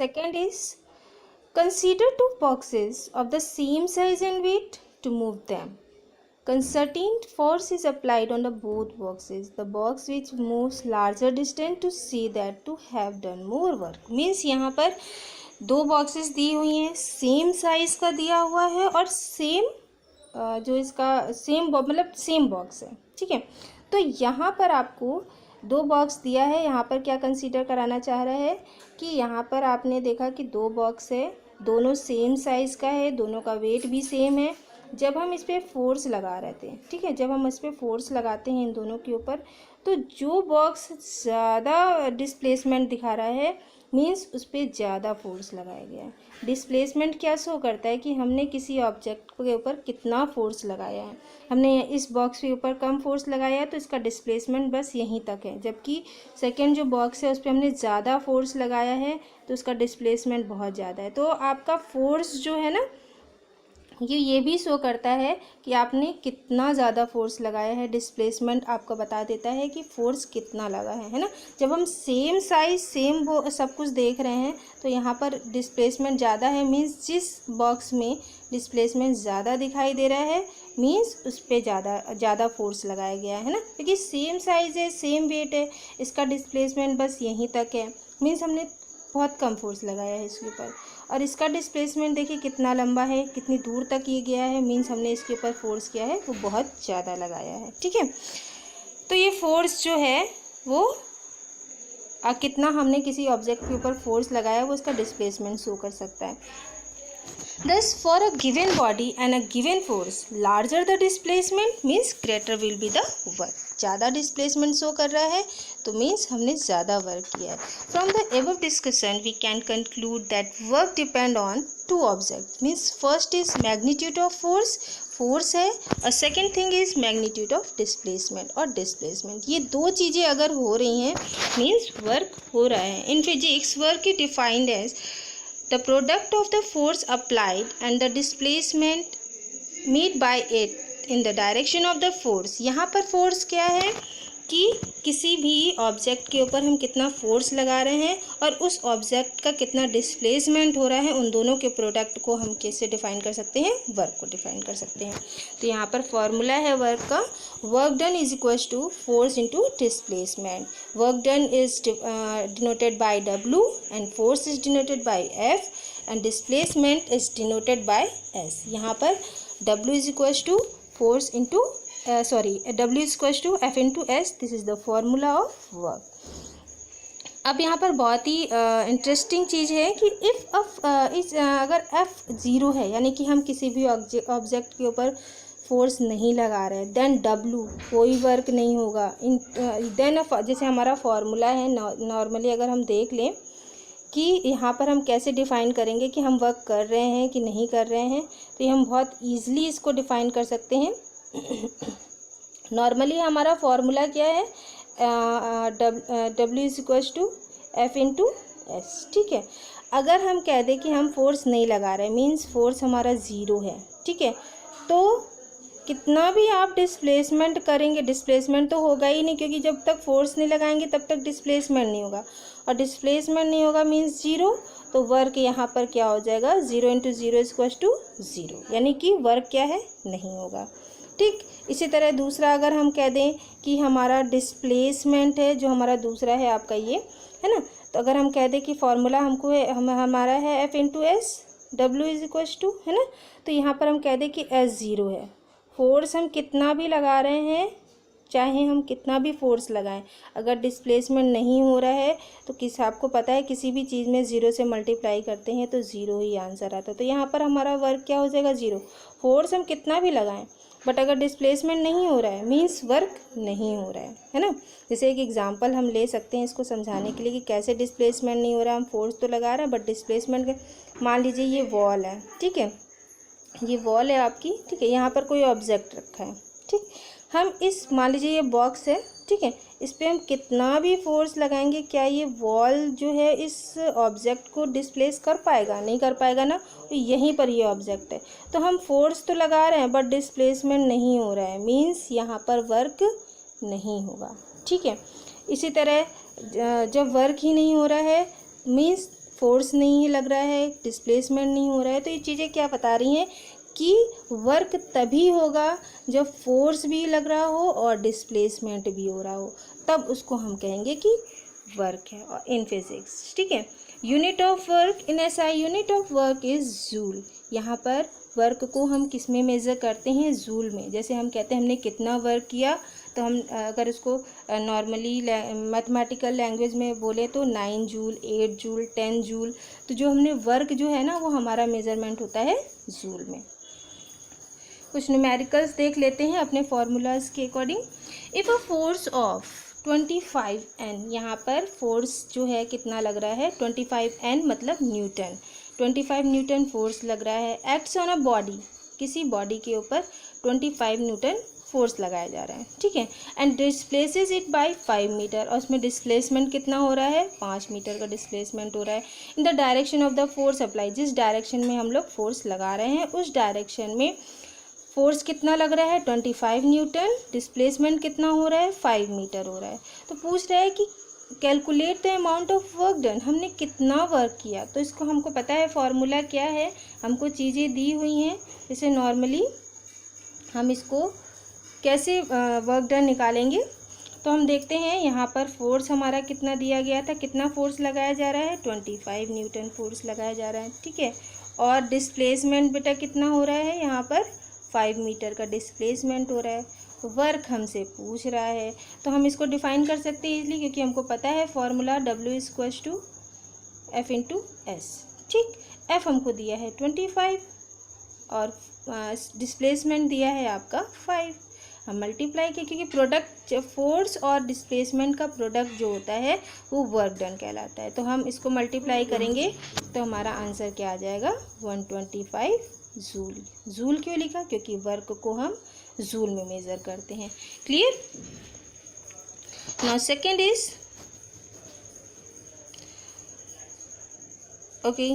Second is, consider two boxes of the same size and weight to move them. Concerting force is applied on the both boxes. The box which moves larger distance to see that to have done more work. Means यहाँ पर दो boxes दी हुई हैं, same size का दिया हुआ है और सेम जो इसका सेम मतलब सेम बॉक्स है, ठीक है। तो यहाँ पर आपको दो बॉक्स दिया है, यहाँ पर क्या कंसीडर कराना चाह रहा है कि यहाँ पर आपने देखा कि दो बॉक्स है, दोनों सेम साइज़ का है, दोनों का वेट भी सेम है। जब हम इस पर फोर्स लगा रहे थे, ठीक है, जब हम इस पर फोर्स लगाते हैं इन दोनों के ऊपर, तो जो बॉक्स ज़्यादा डिस्प्लेसमेंट दिखा रहा है मीन्स उस पर ज़्यादा फोर्स लगाया गया है। डिस्प्लेसमेंट क्या शो करता है कि हमने किसी ऑब्जेक्ट के ऊपर कितना फोर्स लगाया है। हमने इस बॉक्स के ऊपर कम फोर्स लगाया है तो इसका डिस्प्लेसमेंट बस यहीं तक है, जबकि सेकंड जो बॉक्स है उस पर हमने ज़्यादा फोर्स लगाया है तो उसका डिस्प्लेसमेंट बहुत ज़्यादा है। तो आपका फोर्स जो है ना, ये भी शो करता है कि आपने कितना ज़्यादा फोर्स लगाया है। डिस्प्लेसमेंट आपको बता देता है कि फोर्स कितना लगा है ना। जब हम सेम साइज सेम वो सब कुछ देख रहे हैं तो यहाँ पर डिस्प्लेसमेंट ज़्यादा है, मीन्स जिस बॉक्स में डिस्प्लेसमेंट ज़्यादा दिखाई दे रहा है मीन्स उस पर ज़्यादा फोर्स लगाया गया है ना, क्योंकि सेम साइज़ है, सेम वेट है, इसका डिस्प्लेसमेंट बस यहीं तक है, मीन्स हमने बहुत कम फोर्स लगाया है इसके ऊपर। और इसका डिस्प्लेसमेंट देखिए कितना लंबा है, कितनी दूर तक ये गया है, मीन्स हमने इसके ऊपर फोर्स किया है वो बहुत ज़्यादा लगाया है, ठीक है। तो ये फोर्स जो है वो कितना हमने किसी ऑब्जेक्ट के ऊपर फोर्स लगाया वो इसका डिस्प्लेसमेंट शो कर सकता है। Thus, for a given body and a given force, larger the displacement means greater will be the work. ज़्यादा डिस्प्लेसमेंट शो कर रहा है तो मीन्स हमने ज़्यादा वर्क किया है। From the above discussion we can conclude that work depend on two object, means first is magnitude of force, force है, और second thing is magnitude of displacement और डिस्प्लेसमेंट। ये दो चीज़ें अगर हो रही हैं मीन्स वर्क हो रहा है। In physics work is defined as the product of the force applied and the displacement made by it in the direction of the force। यहाँ पर फोर्स क्या है कि किसी भी ऑब्जेक्ट के ऊपर हम कितना फोर्स लगा रहे हैं और उस ऑब्जेक्ट का कितना डिस्प्लेसमेंट हो रहा है, उन दोनों के प्रोडक्ट को हम कैसे डिफाइन कर सकते हैं, वर्क को डिफाइन कर सकते हैं। तो यहाँ पर फॉर्मूला है वर्क का, work done is equals to force into displacement. Work done is denoted by W and force is denoted by F and displacement is denoted by S। यहाँ पर W is equals to force into W is equals to F into S. This is the formula of work. अब यहाँ पर बहुत ही interesting चीज़ है कि अगर F 0 है यानी कि हम किसी भी ऑब्जेक्ट के ऊपर फोर्स नहीं लगा रहे हैं, देन W कोई वर्क नहीं होगा। देन जैसे हमारा फॉर्मूला है, नॉर्मली अगर हम देख लें कि यहाँ पर हम कैसे डिफ़ाइन करेंगे कि हम वर्क कर रहे हैं कि नहीं कर रहे हैं, तो ये हम बहुत ईजिली इसको डिफ़ाइन कर सकते हैं। नॉर्मली हमारा फॉर्मूला क्या है, W is equals to F into S, ठीक है। अगर हम कह दें कि हम फोर्स नहीं लगा रहे मीन्स फोर्स हमारा 0 है, ठीक है, तो कितना भी आप डिस्प्लेसमेंट करेंगे डिस्प्लेसमेंट तो होगा ही नहीं, क्योंकि जब तक फोर्स नहीं लगाएंगे तब तक डिस्प्लेसमेंट नहीं होगा, और डिस्प्लेसमेंट नहीं होगा मीन्स 0, तो वर्क यहाँ पर क्या हो जाएगा, 0 इंटू 0 इज इक्वल्स टू 0, यानी कि वर्क क्या है, नहीं होगा, ठीक। इसी तरह दूसरा अगर हम कह दें कि हमारा डिस्प्लेसमेंट है, जो हमारा दूसरा है आपका ये है ना, तो अगर हम कह दें कि फॉर्मूला हमको है हमारा है F into S, W is equals to, है ना, तो यहाँ पर हम कह दें कि S 0 है। फोर्स हम कितना भी लगा रहे हैं, चाहे हम कितना भी फोर्स लगाएं, अगर डिस्प्लेसमेंट नहीं हो रहा है तो आपको पता है किसी भी चीज़ में 0 से मल्टीप्लाई करते हैं तो 0 ही आंसर आता है। तो यहाँ पर हमारा वर्क क्या हो जाएगा, 0। फोर्स हम कितना भी लगाएं बट अगर डिस्प्लेसमेंट नहीं हो रहा है मीन्स वर्क नहीं हो रहा है ना। जैसे एक एग्जांपल हम ले सकते हैं इसको समझाने के लिए कि कैसे डिस्प्लेसमेंट नहीं हो रहा है। हम फोर्स तो लगा रहे हैं बट डिस्प्लेसमेंट, मान लीजिए ये वॉल है, ठीक है, ये वॉल है आपकी, ठीक है, यहाँ पर कोई ऑब्जेक्ट रखा है, ठीक, हम इस मान लीजिए ये बॉक्स है, ठीक है, इस पर हम कितना भी फोर्स लगाएंगे क्या ये वॉल जो है इस ऑब्जेक्ट को डिस्प्लेस कर पाएगा, नहीं कर पाएगा ना। तो यहीं पर ये ऑब्जेक्ट है, तो हम फोर्स तो लगा रहे हैं बट डिस्प्लेसमेंट नहीं हो रहा है, मीन्स यहाँ पर वर्क नहीं होगा, ठीक है। इसी तरह जब वर्क ही नहीं हो रहा है मीन्स फोर्स नहीं लग रहा है, डिस्प्लेसमेंट नहीं हो रहा है, तो ये चीज़ें क्या बता रही हैं कि वर्क तभी होगा जब फोर्स भी लग रहा हो और डिस्प्लेसमेंट भी हो रहा हो, तब उसको हम कहेंगे कि वर्क है और इन फिजिक्स। ठीक है, unit of work in SI, unit of work is joule. यहाँ पर वर्क को हम किस में मेज़र करते हैं, जूल में। जैसे हम कहते हैं हमने कितना वर्क किया, तो हम अगर उसको नॉर्मली मैथमेटिकल लैंग्वेज में बोले तो 9 जूल, 8 जूल, 10 जूल। तो जो हमने वर्क जो है ना वो हमारा मेज़रमेंट होता है जूल में। कुछ न्यूमेरिकल्स देख लेते हैं अपने फॉर्मूलाज के according. If a force of 25N, यहाँ पर फोर्स जो है कितना लग रहा है, 25N मतलब न्यूटन, 25 न्यूटन फोर्स लग रहा है। एक्ट्स ऑन अ बॉडी, किसी बॉडी के ऊपर 25 न्यूटन फोर्स लगाया जा रहा है। ठीक है, and displaces it by 5 metre, और उसमें डिस्प्लेसमेंट कितना हो रहा है, 5 मीटर का डिस्प्लेसमेंट हो रहा है। In the direction of the force apply, जिस डायरेक्शन में हम लोग फोर्स लगा रहे हैं उस डायरेक्शन में फोर्स कितना लग रहा है, 25 न्यूटन, डिस्प्लेसमेंट कितना हो रहा है, 5 मीटर हो रहा है। तो पूछ रहा है कि calculate the amount of work done, हमने कितना वर्क किया। तो इसको हमको पता है फॉर्मूला क्या है, हमको चीज़ें दी हुई हैं। जैसे नॉर्मली हम इसको कैसे वर्क डन निकालेंगे, तो हम देखते हैं यहाँ पर फोर्स हमारा कितना दिया गया था, कितना फोर्स लगाया जा रहा है, 25 न्यूटन फोर्स लगाया जा रहा है। ठीक है, और डिस्प्लेसमेंट बेटा कितना हो रहा है, यहाँ पर 5 मीटर का डिस्प्लेसमेंट हो रहा है। वर्क हमसे पूछ रहा है, तो हम इसको डिफाइन कर सकते हैं इजली, क्योंकि हमको पता है फॉर्मूला W=F×S। ठीक, F हमको दिया है 25 और डिस्प्लेसमेंट दिया है आपका 5। हम मल्टीप्लाई किए, क्योंकि प्रोडक्ट फोर्स और डिस्प्लेसमेंट का प्रोडक्ट जो होता है वो वर्क डन कहलाता है। तो हम इसको मल्टीप्लाई करेंगे तो हमारा आंसर क्या आ जाएगा, 125 जूल। जूल क्यों लिखा, क्योंकि वर्क को हम जूल में मेज़र करते हैं। Clear. Now second is okay